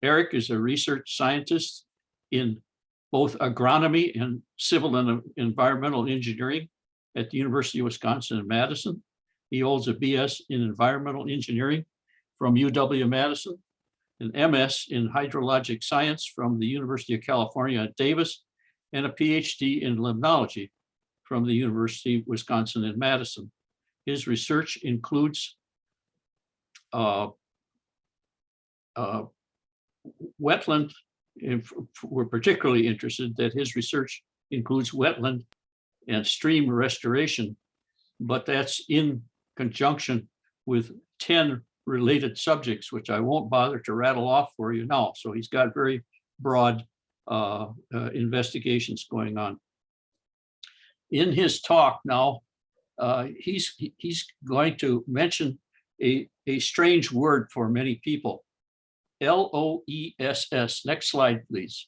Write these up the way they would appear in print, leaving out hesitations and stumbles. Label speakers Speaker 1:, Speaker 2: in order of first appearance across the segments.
Speaker 1: Eric is a research scientist in both agronomy and civil and environmental engineering at the University of Wisconsin in Madison. He holds a BS in environmental engineering from UW-Madison, an MS in hydrologic science from the University of California at Davis, and a Ph.D. in limnology from the University of Wisconsin in Madison. His research includes wetland. We're particularly interested that his research includes wetland and stream restoration, but that's in conjunction with 10 related subjects, which I won't bother to rattle off for you now. So he's got very broad investigations going on. In his talk now, he's going to mention a strange word for many people, LOESS. Next slide, please.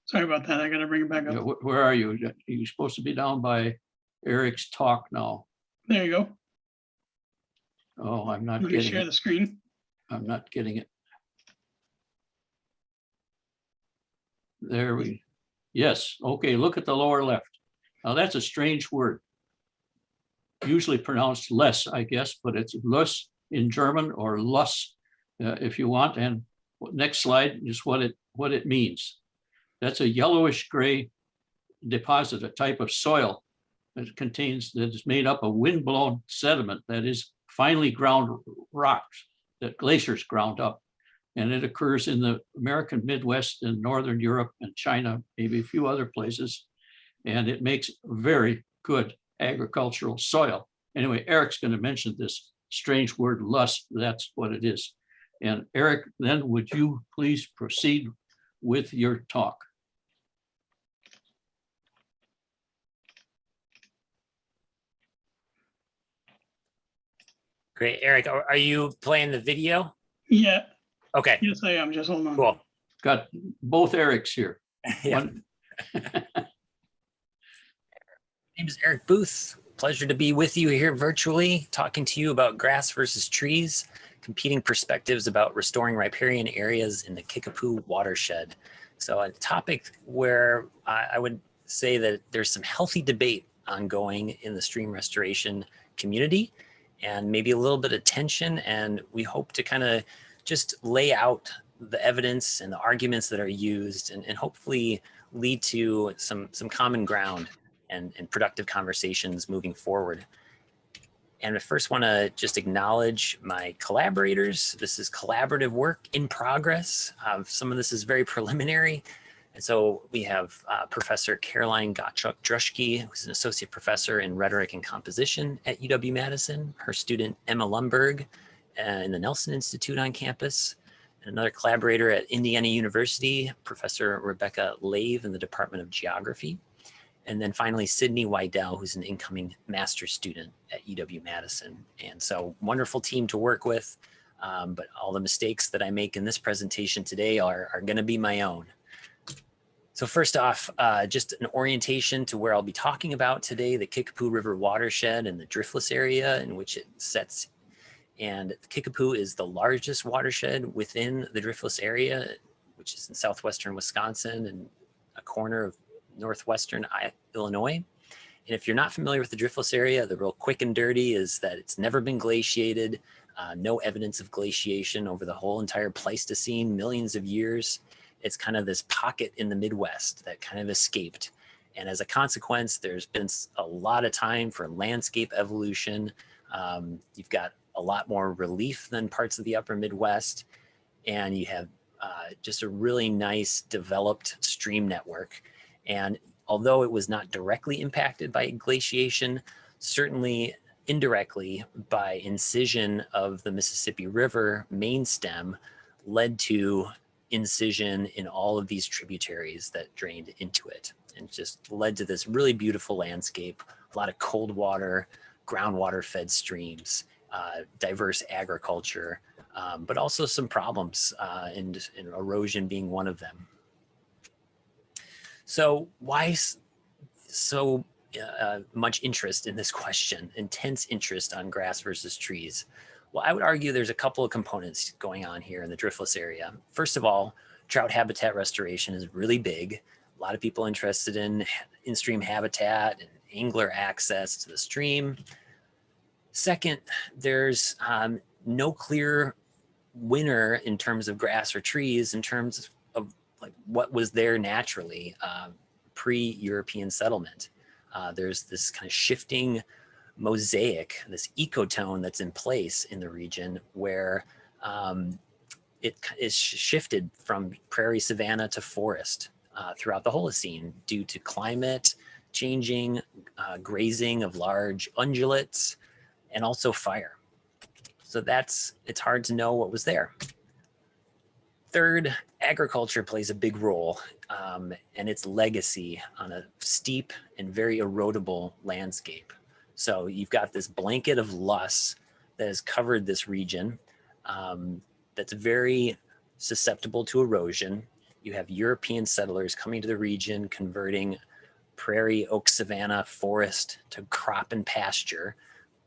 Speaker 2: Sorry about that. I got to bring it back up.
Speaker 1: Yeah, where are you? You're supposed to be down by Eric's talk now.
Speaker 2: There you go.
Speaker 1: Oh, I'm not
Speaker 2: Let me
Speaker 1: getting
Speaker 2: share
Speaker 1: it.
Speaker 2: the screen.
Speaker 1: I'm not getting it. There we, yes, okay, look at the lower left. Now that's a strange word. Usually pronounced less, I guess, but it's less in German or lus if you want. And next slide is what it means. That's a yellowish gray deposit, a type of soil that is made up of windblown sediment that is finely ground rocks that glaciers ground up. And it occurs in the American Midwest and Northern Europe and China, maybe a few other places. And it makes very good agricultural soil. Anyway, Eric's going to mention this strange word lust. That's what it is. And Eric, then would you please proceed with your talk?
Speaker 3: Great. Eric, are you playing the video?
Speaker 2: Yeah.
Speaker 3: Okay.
Speaker 2: Yes, I am. Just hold on.
Speaker 3: Cool.
Speaker 1: Got both Erics here.
Speaker 3: Yeah. My name is Eric Booth. Pleasure to be with you here virtually, talking to you about grass versus trees, competing perspectives about restoring riparian areas in the Kickapoo Watershed. So a topic where I would say that there's some healthy debate ongoing in the stream restoration community, and maybe a little bit of tension. And we hope to kind of just lay out the evidence and the arguments that are used and hopefully lead to some common ground and productive conversations moving forward. And I first want to just acknowledge my collaborators. This is collaborative work in progress. Some of this is very preliminary. And so we have Professor Caroline Gottschalk-Druschke, who's an associate professor in rhetoric and composition at UW-Madison, her student Emma Lumberg in the Nelson Institute on campus, and another collaborator at Indiana University, Professor Rebecca Lave in the Department of Geography. And then finally, Sydney Wydell, who's an incoming master's student at UW-Madison. And so wonderful team to work with, but all the mistakes that I make in this presentation today are gonna be my own. So first off, just an orientation to where I'll be talking about today, the Kickapoo River watershed and the driftless area in which it sets. And the Kickapoo is the largest watershed within the driftless area, which is in southwestern Wisconsin and a corner of northwestern Illinois. And if you're not familiar with the driftless area, the real quick and dirty is that it's never been glaciated, no evidence of glaciation over the whole entire Pleistocene, millions of years. It's kind of this pocket in the Midwest that kind of escaped. And as a consequence, there's been a lot of time for landscape evolution. You've got a lot more relief than parts of the upper Midwest. And you have just a really nice developed stream network. And although it was not directly impacted by glaciation, certainly indirectly by incision of the Mississippi River main stem led to incision in all of these tributaries that drained into it, and just led to this really beautiful landscape, a lot of cold water, groundwater fed streams, diverse agriculture, but also some problems, and erosion being one of them. So why so much interest in this question, intense interest on grass versus trees? Well, I would argue there's a couple of components going on here in the driftless area. First of all, trout habitat restoration is really big. A lot of people interested in stream habitat and angler access to the stream. Second, there's no clear winner in terms of grass or trees in terms of like what was there naturally pre-European settlement. There's this kind of shifting mosaic, this ecotone that's in place in the region where it is shifted from prairie savanna to forest throughout the Holocene due to climate changing, grazing of large ungulates, and also fire. So it's hard to know what was there. Third, agriculture plays a big role and its legacy on a steep and very erodible landscape. So you've got this blanket of loess that has covered this region that's very susceptible to erosion. You have European settlers coming to the region, converting prairie, oak savanna, forest to crop and pasture.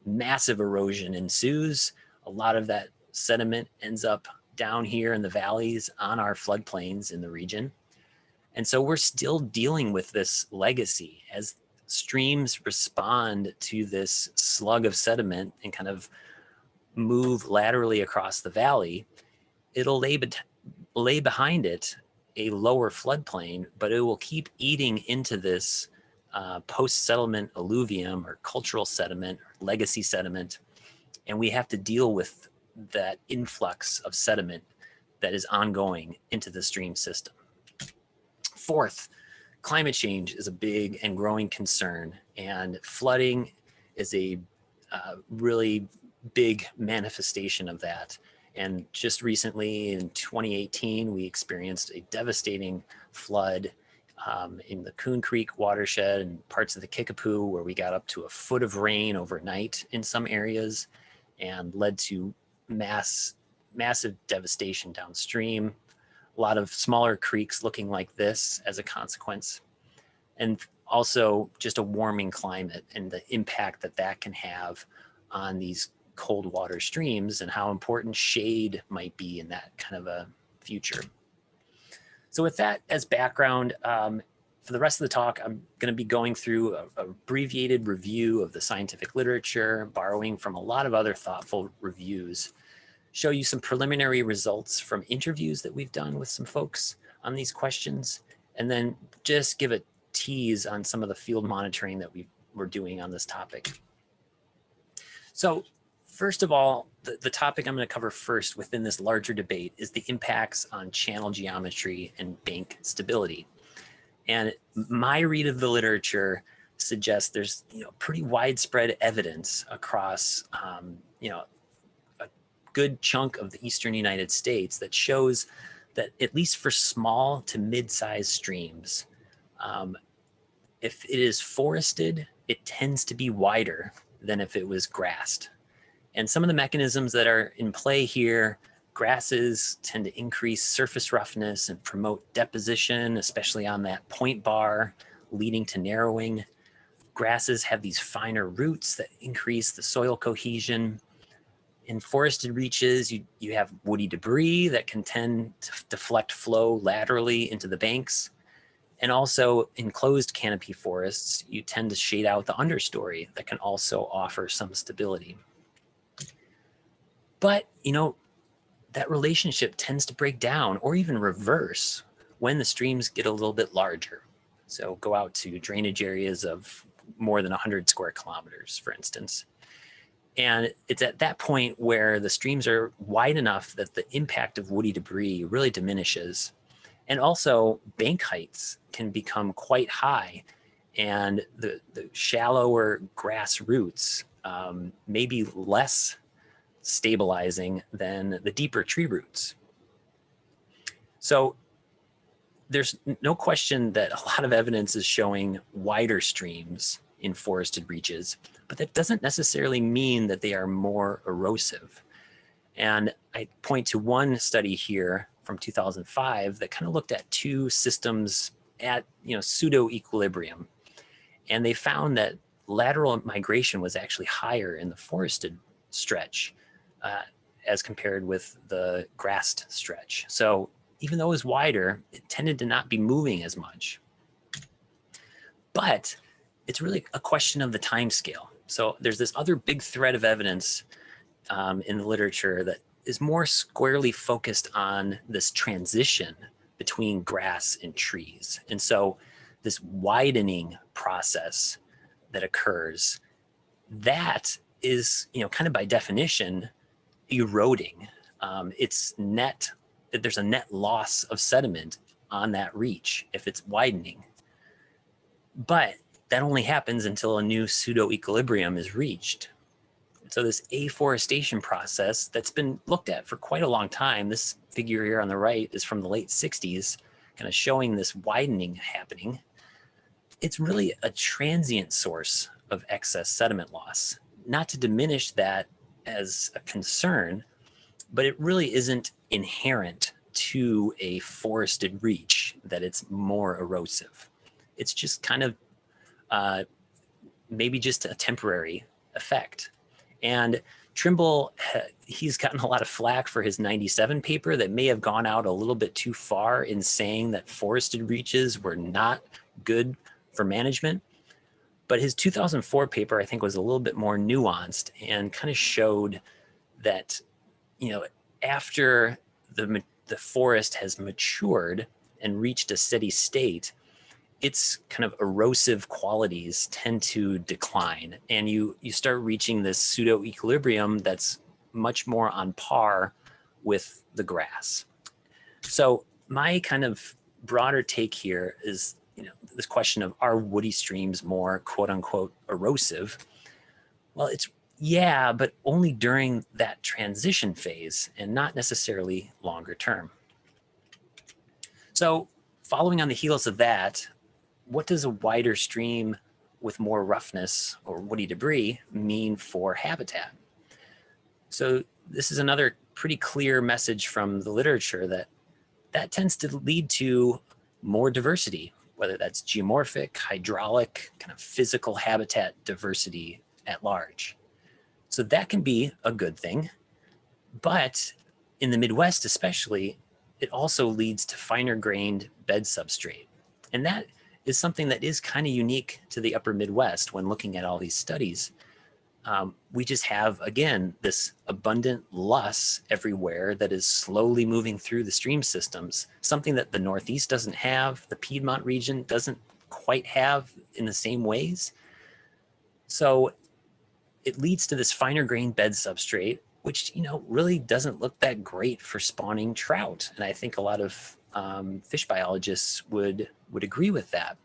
Speaker 3: Massive erosion ensues. A lot of that sediment ends up down here in the valleys on our floodplains in the region. And so we're still dealing with this legacy as streams respond to this slug of sediment and kind of move laterally across the valley. It'll lay behind it a lower floodplain, but it will keep eating into this post-settlement alluvium or cultural sediment, or legacy sediment. And we have to deal with that influx of sediment that is ongoing into the stream system. Fourth, climate change is a big and growing concern, and flooding is a really big manifestation of that. And just recently in 2018, we experienced a devastating flood in the Coon Creek watershed and parts of the Kickapoo, where we got up to a foot of rain overnight in some areas and led to massive devastation downstream. A lot of smaller creeks looking like this as a consequence. And also just a warming climate and the impact that that can have on these cold water streams and how important shade might be in that kind of a future. So with that as background, for the rest of the talk, I'm going to be going through an abbreviated review of the scientific literature, borrowing from a lot of other thoughtful reviews, show you some preliminary results from interviews that we've done with some folks on these questions, and then just give a tease on some of the field monitoring that we're doing on this topic. So first of all, the topic I'm going to cover first within this larger debate is the impacts on channel geometry and bank stability. And my read of the literature suggests there's pretty widespread evidence across a good chunk of the eastern United States that shows that at least for small to mid-sized streams, if it is forested, it tends to be wider than if it was grassed. And some of the mechanisms that are in play here, grasses tend to increase surface roughness and promote deposition, especially on that point bar, leading to narrowing. Grasses have these finer roots that increase the soil cohesion. In forested reaches, you have woody debris that can tend to deflect flow laterally into the banks. And also in closed canopy forests, you tend to shade out the understory that can also offer some stability. But, that relationship tends to break down or even reverse when the streams get a little bit larger. So go out to drainage areas of more than 100 square kilometers, for instance. And it's at that point where the streams are wide enough that the impact of woody debris really diminishes. And also bank heights can become quite high, and the shallower grass roots may be less stabilizing than the deeper tree roots. So there's no question that a lot of evidence is showing wider streams in forested reaches, but that doesn't necessarily mean that they are more erosive. And I point to one study here from 2005 that kind of looked at two systems at pseudo equilibrium, and they found that lateral migration was actually higher in the forested stretch as compared with the grassed stretch. So even though it was wider, it tended to not be moving as much. But it's really a question of the time scale. So there's this other big thread of evidence in the literature that is more squarely focused on this transition between grass and trees. And so this widening process that occurs, that is, kind of by definition, eroding. There's a net loss of sediment on that reach if it's widening. But that only happens until a new pseudo-equilibrium is reached. So this afforestation process that's been looked at for quite a long time, this figure here on the right is from the late 60s, kind of showing this widening happening. It's really a transient source of excess sediment loss. Not to diminish that as a concern, but it really isn't inherent to a forested reach that it's more erosive. It's just kind of maybe just a temporary effect. And Trimble, he's gotten a lot of flack for his 97 paper that may have gone out a little bit too far in saying that forested reaches were not good for management. But his 2004 paper, I think, was a little bit more nuanced and kind of showed that, after the forest has matured and reached a steady state, its kind of erosive qualities tend to decline, and you start reaching this pseudo equilibrium that's much more on par with the grass. So my kind of broader take here is, this question of, are woody streams more quote unquote erosive? Well, yeah, but only during that transition phase and not necessarily longer term. So following on the heels of that, what does a wider stream with more roughness or woody debris mean for habitat? So this is another pretty clear message from the literature that tends to lead to more diversity, whether that's geomorphic, hydraulic, kind of physical habitat diversity at large. So that can be a good thing, but in the Midwest especially, it also leads to finer grained bed substrate. And that is something that is kind of unique to the upper Midwest when looking at all these studies. We just have, again, this abundant loess everywhere that is slowly moving through the stream systems, something that the Northeast doesn't have, the Piedmont region doesn't quite have in the same ways. So it leads to this finer grained bed substrate, which, really doesn't look that great for spawning trout. And I think a lot of fish biologists would agree with that.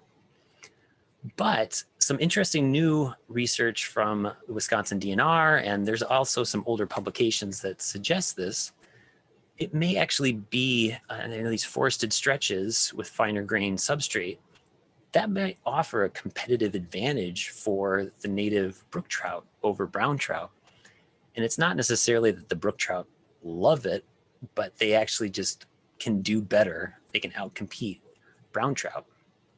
Speaker 3: But some interesting new research from the Wisconsin DNR, and there's also some older publications that suggest this, it may actually be these forested stretches with finer grained substrate that might offer a competitive advantage for the native brook trout over brown trout. And it's not necessarily that the brook trout love it, but they actually just can do better. They can outcompete brown trout.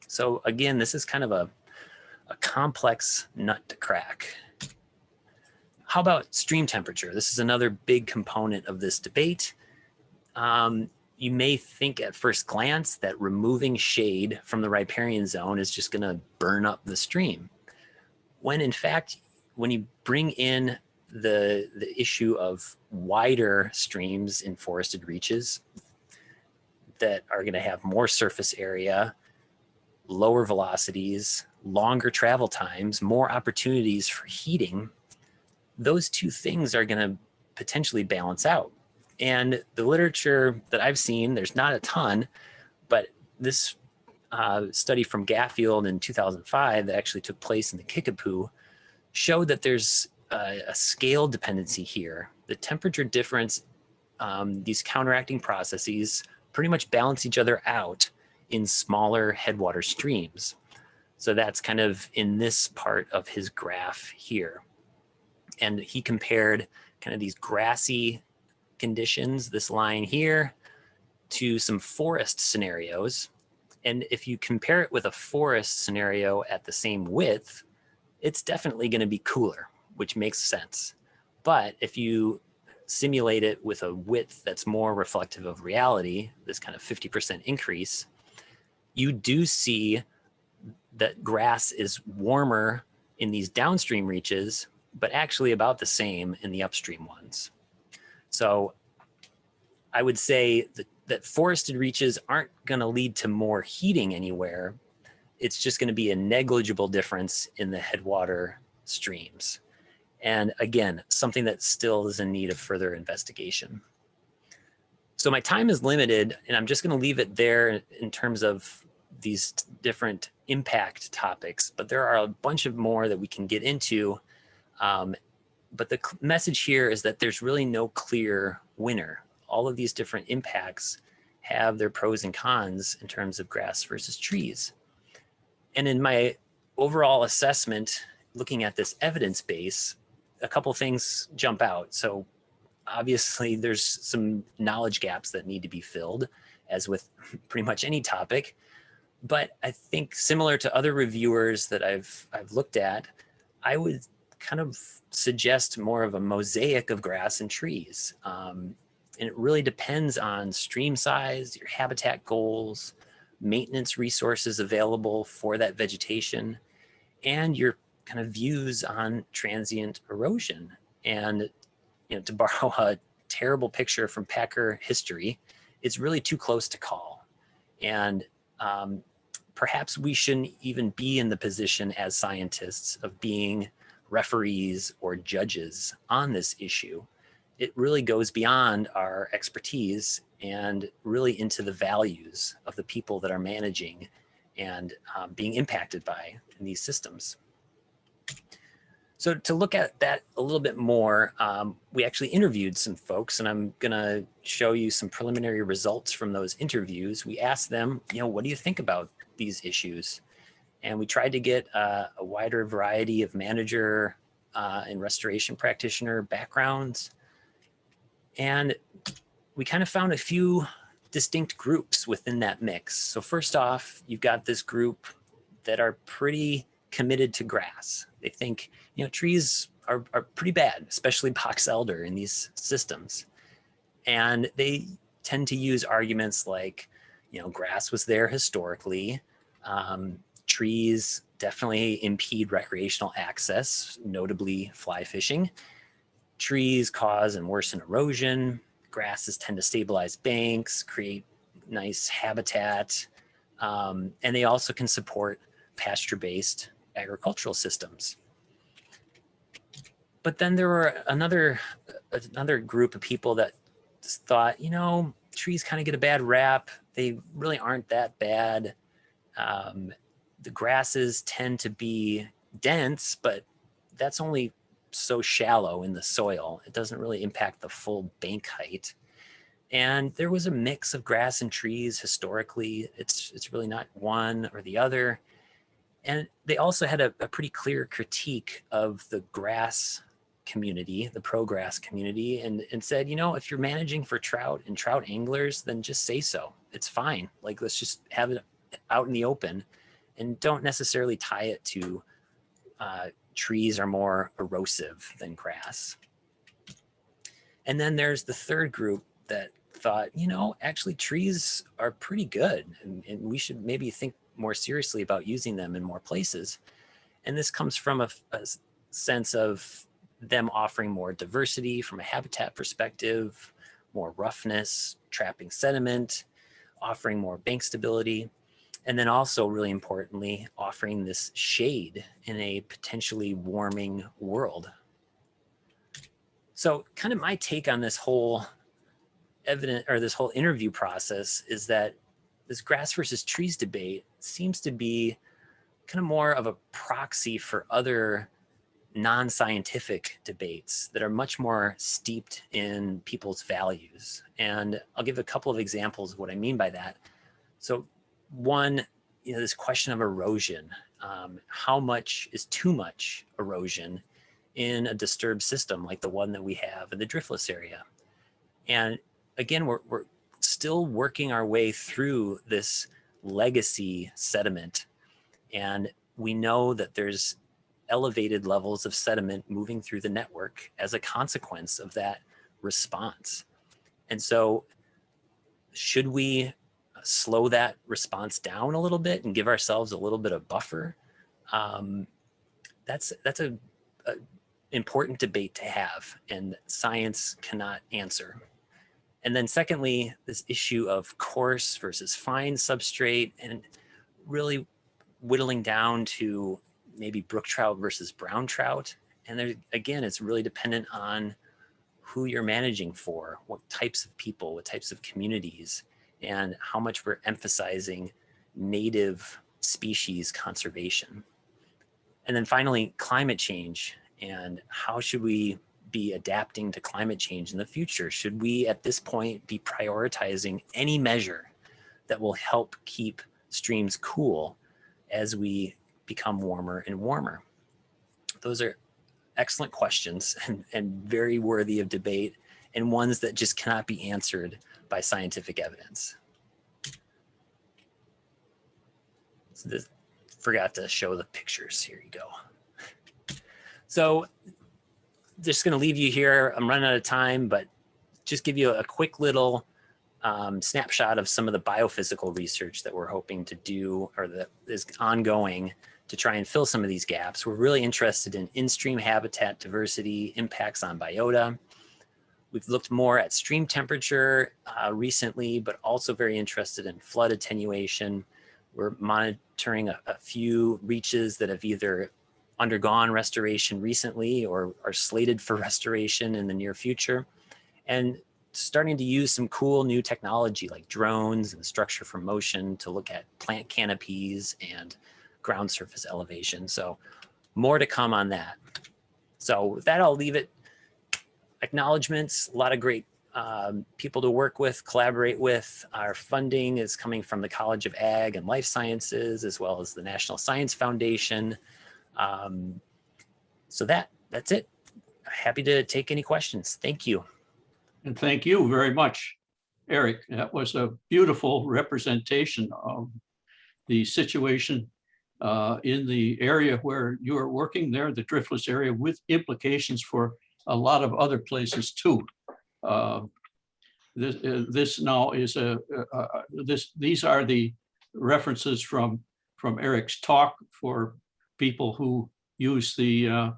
Speaker 3: So again, this is kind of a complex nut to crack. How about stream temperature? This is another big component of this debate. You may think at first glance that removing shade from the riparian zone is just going to burn up the stream. When in fact, when you bring in the issue of wider streams in forested reaches that are going to have more surface area, lower velocities, longer travel times, more opportunities for heating, those two things are going to potentially balance out. And the literature that I've seen, there's not a ton, but this study from Gatfield in 2005 that actually took place in the Kickapoo showed that there's a scale dependency here. The temperature difference, these counteracting processes pretty much balance each other out in smaller headwater streams. So that's kind of in this part of his graph here. And he compared kind of these grassy conditions, this line here, to some forest scenarios. And if you compare it with a forest scenario at the same width, it's definitely going to be cooler, which makes sense. But if you simulate it with a width that's more reflective of reality, this kind of 50% increase, you do see that grass is warmer in these downstream reaches, but actually about the same in the upstream ones. So I would say that forested reaches aren't going to lead to more heating anywhere. It's just going to be a negligible difference in the headwater streams. And again, something that still is in need of further investigation. So my time is limited, and I'm just going to leave it there in terms of these different impact topics, but there are a bunch of more that we can get into. But the message here is that there's really no clear winner. All of these different impacts have their pros and cons in terms of grass versus trees. And in my overall assessment, looking at this evidence base, a couple things jump out. So obviously there's some knowledge gaps that need to be filled, as with pretty much any topic. But I think similar to other reviewers that I've looked at, I would kind of suggest more of a mosaic of grass and trees. And it really depends on stream size, your habitat goals, maintenance resources available for that vegetation, and your kind of views on transient erosion. And to borrow a terrible picture from Packer history, it's really too close to call. And perhaps we shouldn't even be in the position as scientists of being referees or judges on this issue. It really goes beyond our expertise and really into the values of the people that are managing and being impacted by these systems. So to look at that a little bit more, we actually interviewed some folks, and I'm gonna show you some preliminary results from those interviews. We asked them, what do you think about these issues? And we tried to get a wider variety of manager and restoration practitioner backgrounds. And we kind of found a few distinct groups within that mix. So first off, you've got this group that are pretty committed to grass. They think, trees are pretty bad, especially box elder in these systems. And they tend to use arguments like, grass was there historically. Trees definitely impede recreational access, notably fly fishing. Trees cause and worsen erosion. Grasses tend to stabilize banks, create nice habitat, and they also can support pasture-based agricultural systems. But then there were another group of people that thought, trees kind of get a bad rap. They really aren't that bad. The grasses tend to be dense, but that's only so shallow in the soil. It doesn't really impact the full bank height. And there was a mix of grass and trees historically. It's really not one or the other. And they also had a pretty clear critique of the grass community, the pro-grass community, and said, if you're managing for trout and trout anglers, then just say so. It's fine. Like, let's just have it out in the open and don't necessarily tie it to trees are more erosive than grass. And then there's the third group that thought, actually trees are pretty good and we should maybe think more seriously about using them in more places. And this comes from a sense of them offering more diversity from a habitat perspective, more roughness, trapping sediment, offering more bank stability, and then also really importantly, offering this shade in a potentially warming world. So kind of my take on this whole this whole interview process is that this grass versus trees debate seems to be kind of more of a proxy for other non-scientific debates that are much more steeped in people's values. And I'll give a couple of examples of what I mean by that. So one, this question of erosion. How much is too much erosion in a disturbed system like the one that we have in the driftless area? And again, we're still working our way through this legacy sediment. And we know that there's elevated levels of sediment moving through the network as a consequence of that response. And so should we slow that response down a little bit and give ourselves a little bit of buffer? That's a important debate to have, and science cannot answer. And then secondly, this issue of coarse versus fine substrate, and really whittling down to maybe brook trout versus brown trout. And there, again, it's really dependent on who you're managing for, what types of people, what types of communities, and how much we're emphasizing native species conservation. And then finally, climate change, and how should we be adapting to climate change in the future? Should we at this point be prioritizing any measure that will help keep streams cool as we become warmer and warmer? Those are excellent questions and very worthy of debate, and ones that just cannot be answered by scientific evidence. So this, forgot to show the pictures. Here you go. So just going to leave you here. I'm running out of time, but just give you a quick little snapshot of some of the biophysical research that we're hoping to do, or that is ongoing, to try and fill some of these gaps. We're really interested in in-stream habitat diversity, impacts on biota. We've looked more at stream temperature recently, but also very interested in flood attenuation. We're monitoring a few reaches that have either undergone restoration recently or are slated for restoration in the near future, and starting to use some cool new technology like drones and structure from motion to look at plant canopies and ground surface elevation. So more to come on that. So with that, I'll leave it. Acknowledgements, a lot of great people to work with, collaborate with. Our funding is coming from the College of Ag and Life Sciences, as well as the National Science Foundation. So that's it. Happy to take any questions. Thank you.
Speaker 1: And thank you very much, Eric. That was a beautiful representation of the situation in the area where you are working there, the driftless area, with implications for a lot of other places too. This now is these are the references from Eric's talk for people who use the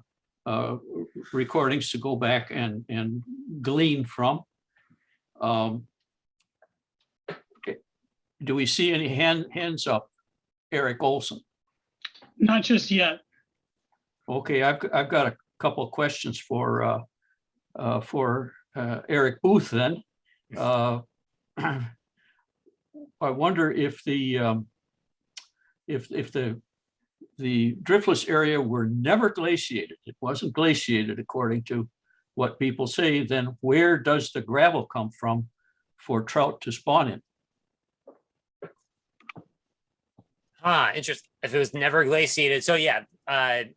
Speaker 1: recordings to go back and glean from. Do we see any hands up? Eric Olson.
Speaker 2: Not just yet.
Speaker 1: Okay, I've got a couple of questions for Eric Booth then. I wonder if the driftless area were never glaciated, it wasn't glaciated according to what people say, then where does the gravel come from for trout to spawn in?
Speaker 3: Interesting. If it was never glaciated. So yeah, that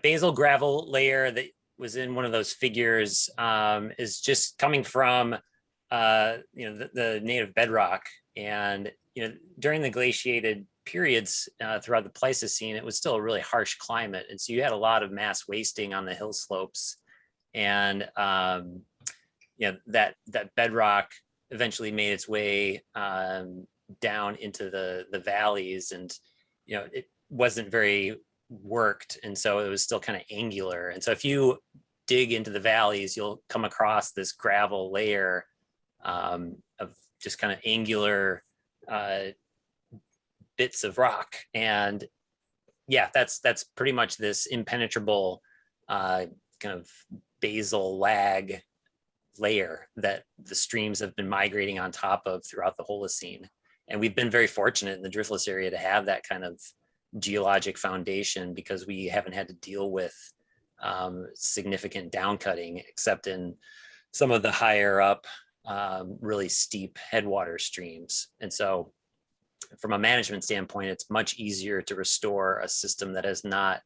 Speaker 3: basal gravel layer that was in one of those figures is just coming from the native bedrock. And during the glaciated periods throughout the Pleistocene, it was still a really harsh climate, and so you had a lot of mass wasting on the hill slopes, and that bedrock eventually made its way down into the valleys, and it wasn't very worked, and so it was still kind of angular. And so if you dig into the valleys, you'll come across this gravel layer of just kind of angular bits of rock. And yeah, that's pretty much this impenetrable kind of basal lag layer that the streams have been migrating on top of throughout the Holocene. And we've been very fortunate in the driftless area to have that kind of geologic foundation, because we haven't had to deal with significant downcutting, except in some of the higher up, really steep headwater streams. And so from a management standpoint, it's much easier to restore a system that is not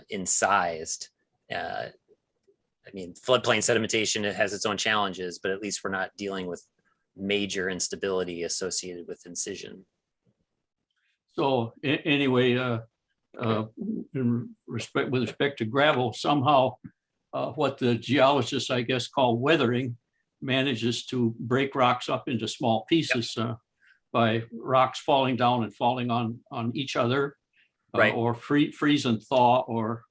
Speaker 3: incised. I mean, floodplain sedimentation, it has its own challenges, but at least we're not dealing with major instability associated with incision.
Speaker 1: So anyway, with respect to gravel, somehow what the geologists, I guess, call weathering, manages to break rocks up into small pieces by rocks falling down and falling on each other,
Speaker 3: Right.
Speaker 1: or freeze and thaw, or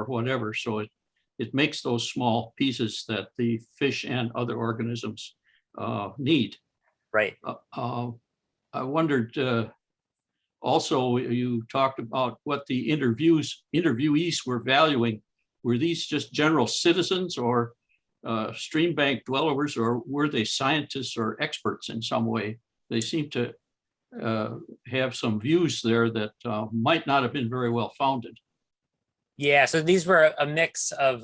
Speaker 1: whatever. So it makes those small pieces that the fish and other organisms need.
Speaker 3: Right.
Speaker 1: I wondered, also, you talked about what the interviewees were valuing. Were these just general citizens or stream bank dwellers, or were they scientists or experts in some way? They seem to have some views there that might not have been very well founded.
Speaker 3: Yeah, so these were a mix of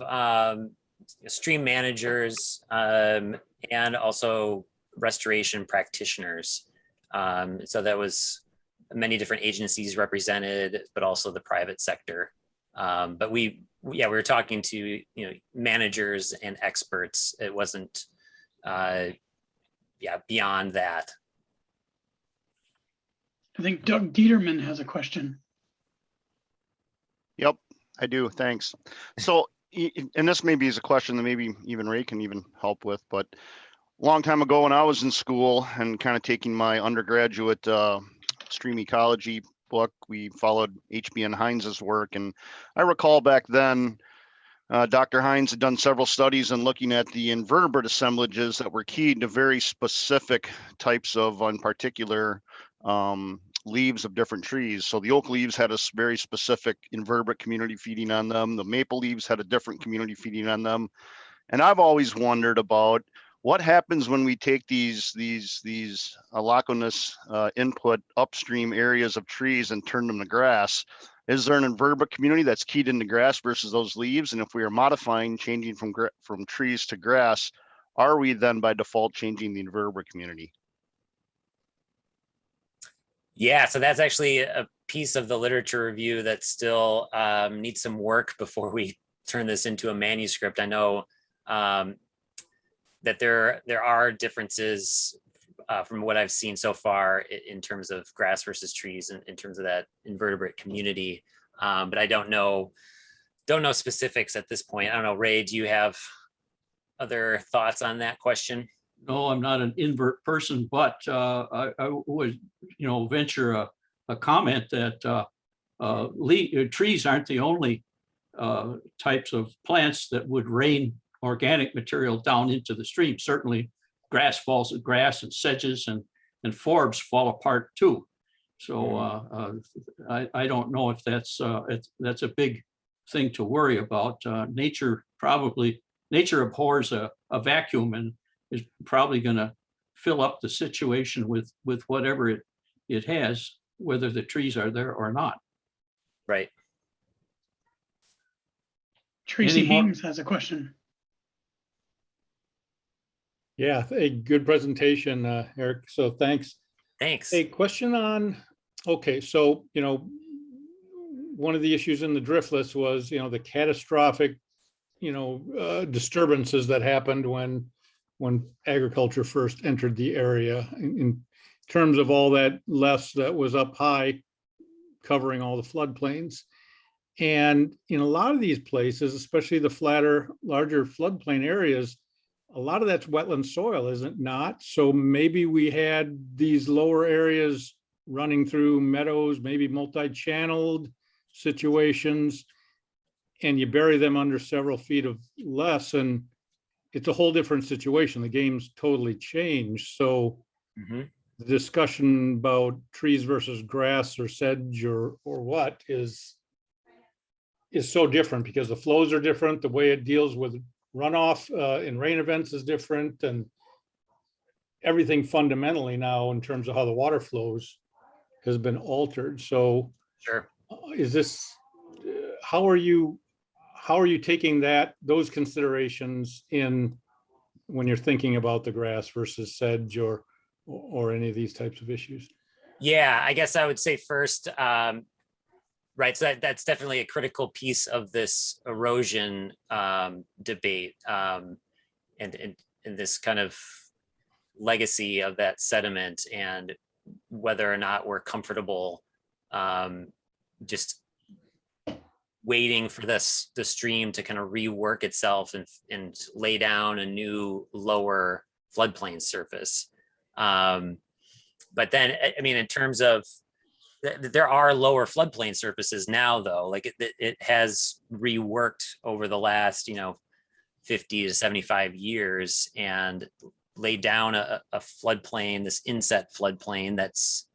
Speaker 3: stream managers and also restoration practitioners. So that was many different agencies represented, but also the private sector. But we were talking to managers and experts. It wasn't beyond that.
Speaker 2: I think Doug Dieterman has a question.
Speaker 4: Yep, I do. Thanks. So, and this maybe is a question that maybe even Ray can even help with, but a long time ago when I was in school and kind of taking my undergraduate stream ecology book, we followed HB and Heinz's work. And I recall back then, Dr. Heinz had done several studies in looking at the invertebrate assemblages that were keyed to very specific types of, in particular, leaves of different trees. So the oak leaves had a very specific invertebrate community feeding on them. The maple leaves had a different community feeding on them. And I've always wondered about what happens when we take these allochthonous input upstream areas of trees and turn them to grass. Is there an invertebrate community that's keyed into grass versus those leaves? And if we are modifying, changing from trees to grass, are we then by default changing the invertebrate community?
Speaker 3: Yeah, so that's actually a piece of the literature review that still needs some work before we turn this into a manuscript. I know that there are differences from what I've seen so far in terms of grass versus trees and in terms of that invertebrate community. But I don't know specifics at this point. I don't know, Ray, do you have other thoughts on that question?
Speaker 1: No, I'm not an invert person, but I would, venture a comment that trees aren't the only types of plants that would rain organic material down into the stream. Certainly, grass and sedges and forbs fall apart too. So I don't know if that's a big thing to worry about. Nature abhors a vacuum and is probably going to fill up the situation with whatever it has, whether the trees are there or not.
Speaker 3: Right.
Speaker 2: Tracy Hames has a question.
Speaker 5: Yeah, a good presentation, Eric. So thanks.
Speaker 3: Thanks.
Speaker 5: A question on, okay, so, one of the issues in the drift list was, the catastrophic, disturbances that happened when agriculture first entered the area in terms of all that less that was up high covering all the floodplains. And in a lot of these places, especially the flatter, larger floodplain areas, a lot of that's wetland soil, is it not? So maybe we had these lower areas running through meadows, maybe multi-channeled situations, and you bury them under several feet of less, and it's a whole different situation. The game's totally changed. So the discussion about trees versus grass or sedge or what is so different because the flows are different. The way it deals with runoff in rain events is different, and everything fundamentally now in terms of how the water flows has been altered. So
Speaker 3: sure.
Speaker 5: Is this, how are you taking those considerations in when you're thinking about the grass versus sedge or any of these types of issues?
Speaker 3: Yeah, I guess I would say first, right, so that's definitely a critical piece of this erosion debate and this kind of legacy of that sediment, and whether or not we're comfortable just waiting for the stream to kind of rework itself and lay down a new lower floodplain surface. But then, I mean, in terms of, there are lower floodplain surfaces now, though, like it has reworked over the last, 50 to 75 years and laid down a floodplain, this inset floodplain that's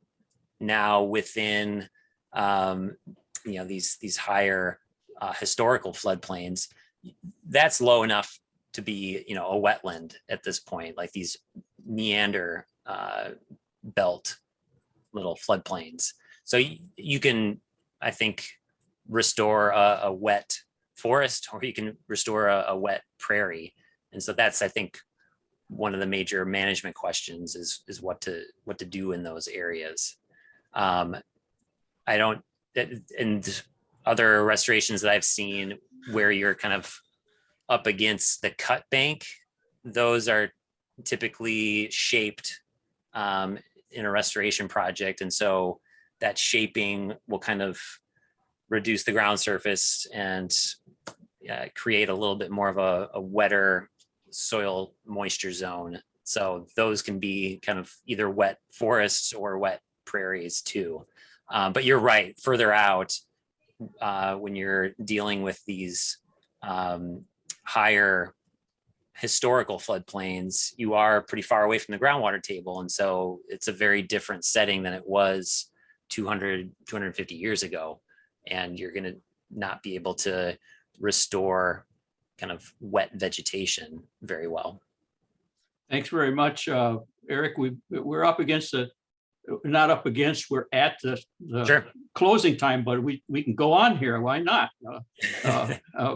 Speaker 3: now within, these higher historical floodplains. That's low enough to be, a wetland at this point, like these meander belt little floodplains. So you can, I think, restore a wet forest, or you can restore a wet prairie. And so that's, I think, one of the major management questions is what to do in those areas. And other restorations that I've seen where you're kind of up against the cut bank, those are typically shaped in a restoration project. And so that shaping will kind of reduce the ground surface and create a little bit more of a wetter soil moisture zone. So those can be kind of either wet forests or wet prairies too. But you're right, further out, when you're dealing with these higher historical floodplains, you are pretty far away from the groundwater table. And so it's a very different setting than it was 200, 250 years ago. And you're going to not be able to restore kind of wet vegetation very well.
Speaker 1: Thanks very much, Eric. We're up against we're at the
Speaker 3: Sure.
Speaker 1: closing time, but we can go on here. Why not?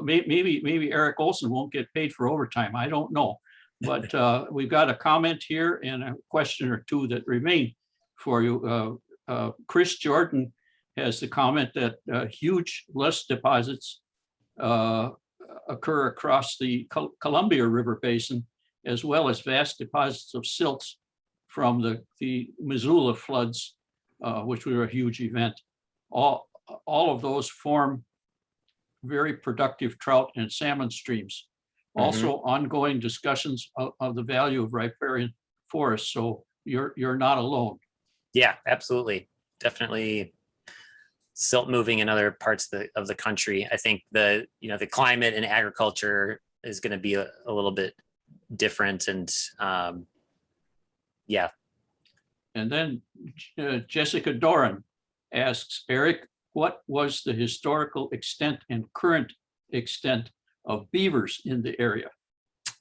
Speaker 1: Maybe Eric Olson won't get paid for overtime. I don't know, but we've got a comment here and a question or two that remain for you. Chris Jordan has the comment that huge lust deposits occur across the Columbia River Basin, as well as vast deposits of silts from the Missoula floods, which were a huge event. All of those form very productive trout and salmon streams. Also, ongoing discussions of the value of riparian forests. So you're not alone.
Speaker 3: Yeah, absolutely. Definitely silt moving in other parts of the country. I think the climate and agriculture is going to be a little bit different, and yeah.
Speaker 1: And then Jessica Doran asks, Eric, what was the historical extent and current extent of beavers in the area?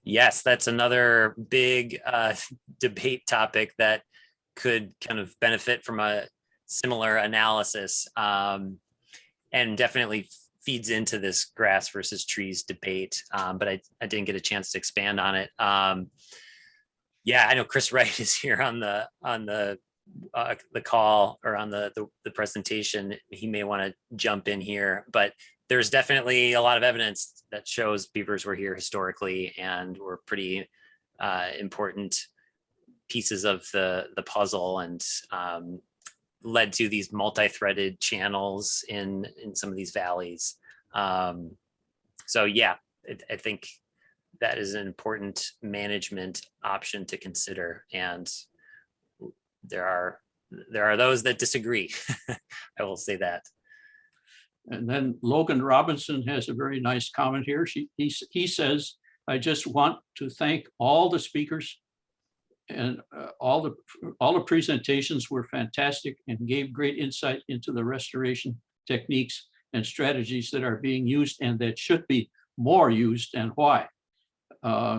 Speaker 3: Yes, that's another big debate topic that could kind of benefit from a similar analysis, and definitely feeds into this grass versus trees debate, but I didn't get a chance to expand on it. Yeah, I know Chris Wright is here on the call or on the presentation. He may want to jump in here, but there's definitely a lot of evidence that shows beavers were here historically and were pretty important pieces of the puzzle, and led to these multi-threaded channels in some of these valleys. So yeah, I think that is an important management option to consider, and there are those that disagree. I will say that.
Speaker 1: And then Logan Robinson has a very nice comment here. He says, I just want to thank all the speakers, and all the presentations were fantastic and gave great insight into the restoration techniques and strategies that are being used and that should be more used, and why.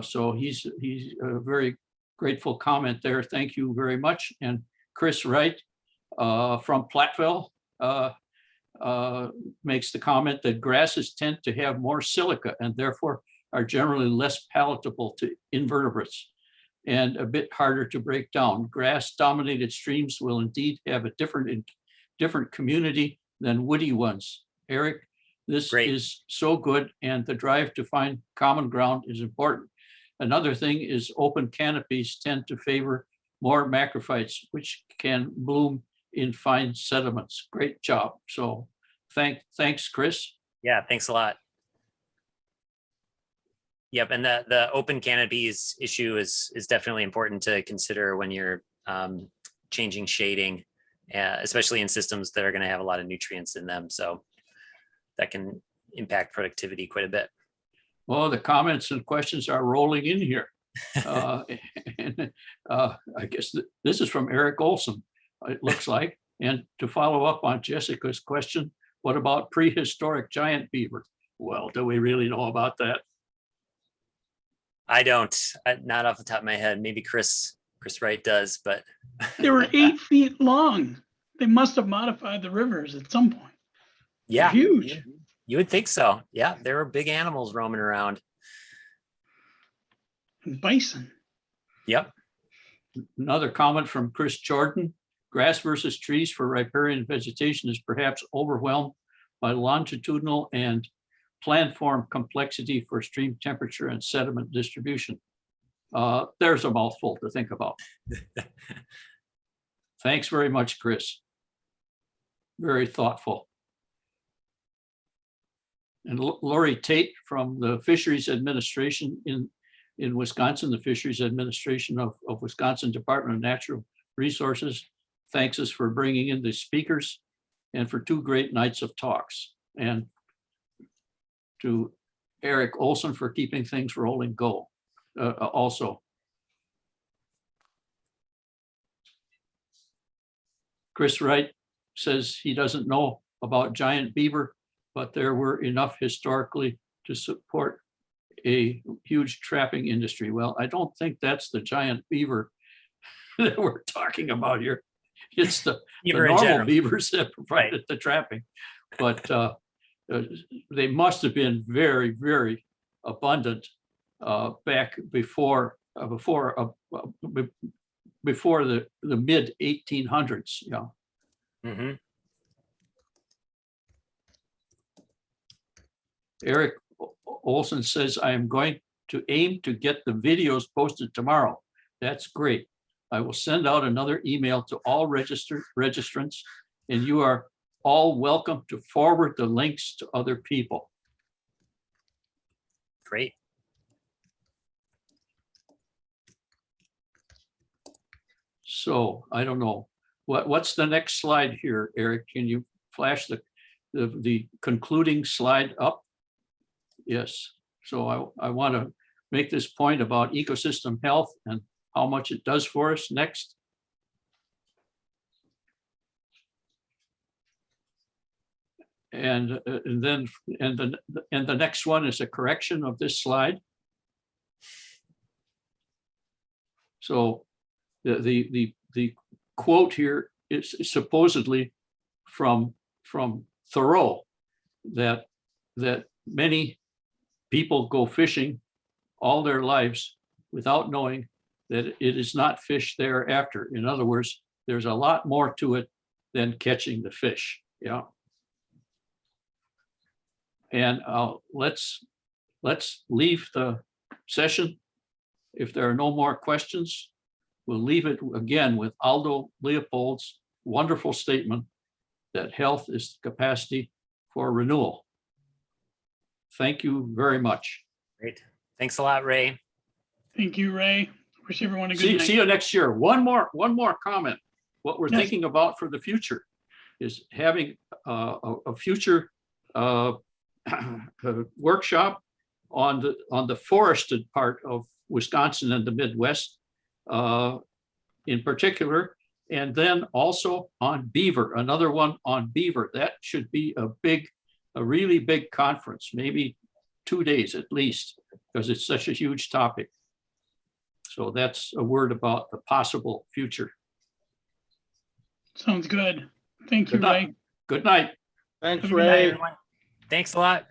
Speaker 1: So he's a very grateful comment there. Thank you very much. And Chris Wright from Platteville makes the comment that grasses tend to have more silica and therefore are generally less palatable to invertebrates and a bit harder to break down. Grass-dominated streams will indeed have a different community than woody ones. Eric, this
Speaker 3: Great.
Speaker 1: is so good, and the drive to find common ground is important. Another thing is open canopies tend to favor more macrophytes, which can bloom in fine sediments. Great job. So thanks, Chris.
Speaker 3: Yeah, thanks a lot. Yep, and the open canopies issue is definitely important to consider when you're changing shading, especially in systems that are going to have a lot of nutrients in them. So that can impact productivity quite a bit.
Speaker 1: Well, the comments and questions are rolling in here. And, I guess this is from Eric Olson, it looks like. And to follow up on Jessica's question, what about prehistoric giant beaver? Well, do we really know about that?
Speaker 3: I don't, not off the top of my head. Maybe Chris Wright does, but
Speaker 2: They were 8 feet long. They must have modified the rivers at some point.
Speaker 3: yeah,
Speaker 2: Huge.
Speaker 3: you would think so. Yeah, there were big animals roaming around.
Speaker 2: And bison.
Speaker 3: Yep.
Speaker 1: Another comment from Chris Jordan. Grass versus trees for riparian vegetation is perhaps overwhelmed by longitudinal and plant form complexity for stream temperature and sediment distribution. There's a mouthful to think about. Thanks very much, Chris. Very thoughtful. And Lori Tate from the Fisheries Administration in Wisconsin, the Fisheries Administration of Wisconsin Department of Natural Resources, thanks us for bringing in the speakers and for 2 great nights of talks. And to Eric Olson for keeping things rolling also. Chris Wright says he doesn't know about giant beaver, but there were enough historically to support a huge trapping industry. Well, I don't think that's the giant beaver that we're talking about here. It's the
Speaker 3: Beaver in
Speaker 1: normal
Speaker 3: general.
Speaker 1: beavers that provided the trapping. But they must have been very, very abundant back before the mid 1800s. Yeah.
Speaker 3: Mm-hmm.
Speaker 1: Eric Olson says, I am going to aim to get the videos posted tomorrow. That's great. I will send out another email to all registrants, and you are all welcome to forward the links to other people.
Speaker 3: Great.
Speaker 1: So I don't know. What's the next slide here, Eric? Can you flash the concluding slide up? Yes. So I want to make this point about ecosystem health and how much it does for us. Next. And then the next one is a correction of this slide. So the quote here is supposedly from Thoreau that many people go fishing all their lives without knowing that it is not fish thereafter. In other words, there's a lot more to it than catching the fish. Yeah. And let's leave the session. If there are no more questions, we'll leave it again with Aldo Leopold's wonderful statement that health is the capacity for renewal. Thank you very much.
Speaker 3: Great. Thanks a lot, Ray.
Speaker 2: Thank you, Ray. Wish everyone a good night.
Speaker 1: See you next year. One more comment. What we're
Speaker 2: Yes.
Speaker 1: thinking about for the future is having a future workshop on the forested part of Wisconsin and the Midwest in particular, and then also on beaver, another one on beaver. That should be a really big conference, maybe 2 days at least, because it's such a huge topic. So that's a word about the possible future.
Speaker 2: Sounds good. Thank you,
Speaker 1: Good night.
Speaker 2: Ray.
Speaker 1: Good night.
Speaker 5: Thanks,
Speaker 2: Have a good night,
Speaker 5: Ray.
Speaker 3: Everyone. Thanks a lot.